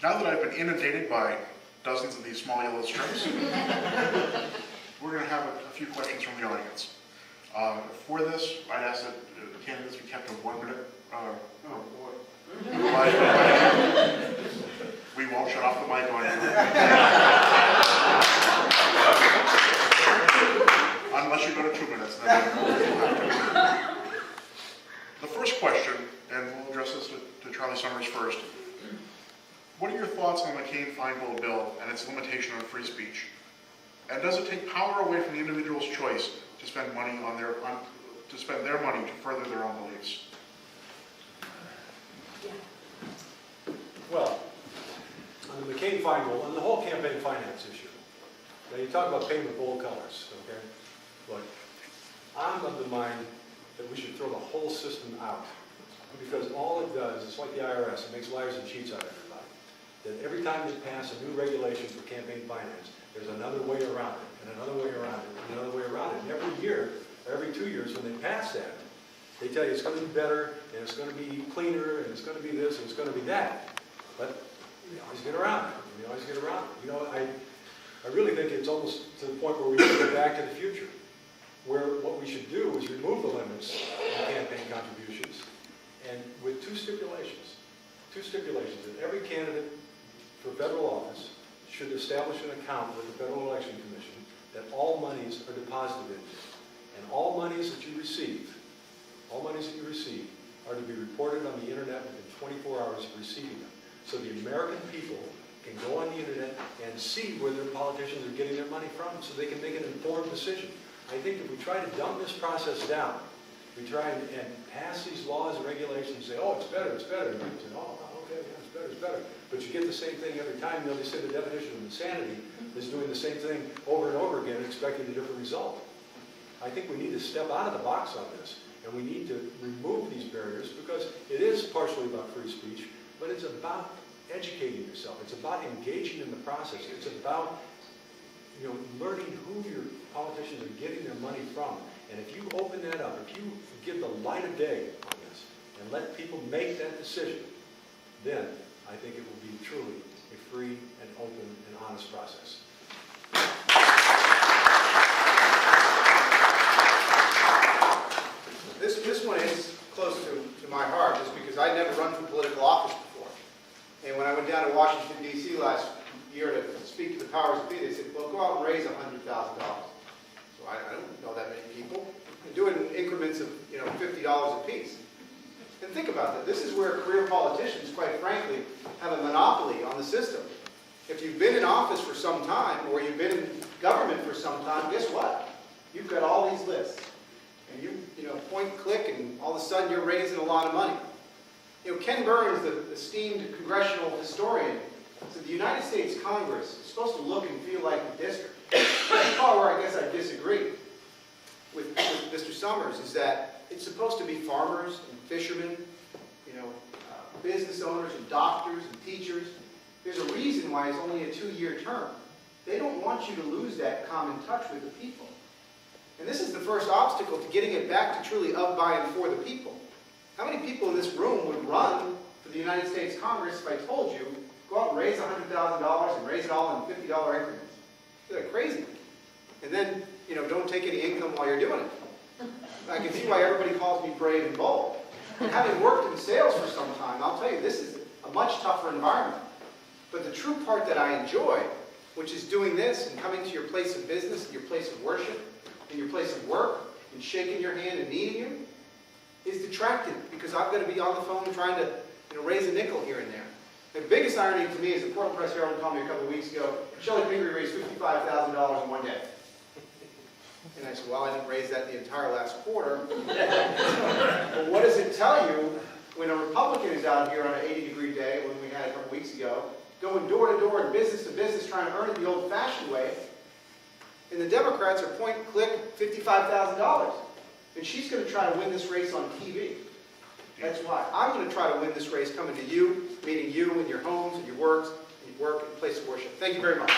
Now that I've been inundated by dozens of these small yellow strips, we're going to have a few questions from the audience. For this, I'd ask that the candidates be kept to 1 minute. We won't shut off the mic on you. Unless you go to 2 minutes. Then the first question, and we'll address this to Charlie Summers first. What are your thoughts on the McCain-Feingold bill and its limitation on free speech? And does it take power away from the individual's choice to spend money on their money to further their own beliefs? Well, on the McCain-Feingold, on the whole campaign finance issue, now you talk about paint with bold colors, okay? Look, I'm of the mind that we should throw the whole system out, because all it does, it's like the IRS, it makes liars and cheats out of everybody. That every time they pass a new regulation for campaign finance, there's another way around it, and another way around it, and another way around it. And every year, or every 2 years, when they pass that, they tell you it's going to be better, and it's going to be cleaner, and it's going to be this, and it's going to be that. But you always get around it. You always get around it. You know, I really think it's almost to the point where we need to go back to the future, where what we should do is remove the limits on campaign contributions, and with two stipulations. Two stipulations, that every candidate for federal office should establish an account with the Federal Election Commission that all monies are deposited in. And all monies that you receive are to be reported on the internet within 24 hours of receiving them. So the American people can go on the internet and see where their politicians are getting their money from, so they can make an informed decision. I think if we try to dumb this process down, we try and pass these laws and regulations and say, oh, it's better, and people say, oh, okay, yeah, it's better. But you get the same thing every time. You know, they say the definition of insanity is doing the same thing over and over again and expecting a different result. I think we need to step out of the box on this, and we need to remove these barriers, because it is partially about free speech, but it's about educating yourself. It's about engaging in the process. It's about, you know, learning who your politicians are getting their money from. And if you open that up, if you give the light of day on this and let people make that decision, then I think it will be truly a free and open and honest process. This one is close to my heart, just because I'd never run for political office before. And when I went down to Washington, D.C. last year to speak to the powers that be, they said, well, go out and raise $100,000. So I don't know that many people. And do it in increments of, you know, $50 a piece. And think about that. This is where career politicians, quite frankly, have a monopoly on the system. If you've been in office for some time, or you've been in government for some time, guess what? You've got all these lists. And you know, point, click, and all of a sudden you're raising a lot of money. You know, Ken Burns, the esteemed congressional historian, said the United States Congress is supposed to look and feel like the district. That's part where I guess I disagree with Mr. Summers, is that it's supposed to be farmers and fishermen, you know, business owners and doctors and teachers. There's a reason why it's only a 2-year term. They don't want you to lose that common touch with the people. And this is the first obstacle to getting it back to truly of, by, and for the people. How many people in this room would run for the United States Congress if I told you, go out and raise $100,000 and raise it all in $50 increments? You're like crazy. And then, you know, don't take any income while you're doing it. I can see why everybody calls me brave and bold. And having worked in sales for some time, I'll tell you, this is a much tougher environment. But the true part that I enjoy, which is doing this and coming to your place of business, your place of worship, and your place of work, and shaking your hand and meeting you, is detracted, because I've got to be on the phone trying to, you know, raise a nickel here and there. The biggest irony to me is the Portland Press Herald called me a couple of weeks ago, Shelley Pingree raised $55,000 in one day. And I said, well, I didn't raise that the entire last quarter. But what does it tell you when a Republican is out here on an 80-degree day, when we had a couple weeks ago, going door to door and business to business, trying to earn it the old-fashioned way, and the Democrats are point, click, $55,000. And she's going to try to win this race on TV. That's why. I'm going to try to win this race coming to you, meeting you in your homes, in your works, in your work, and place of worship. Thank you very much.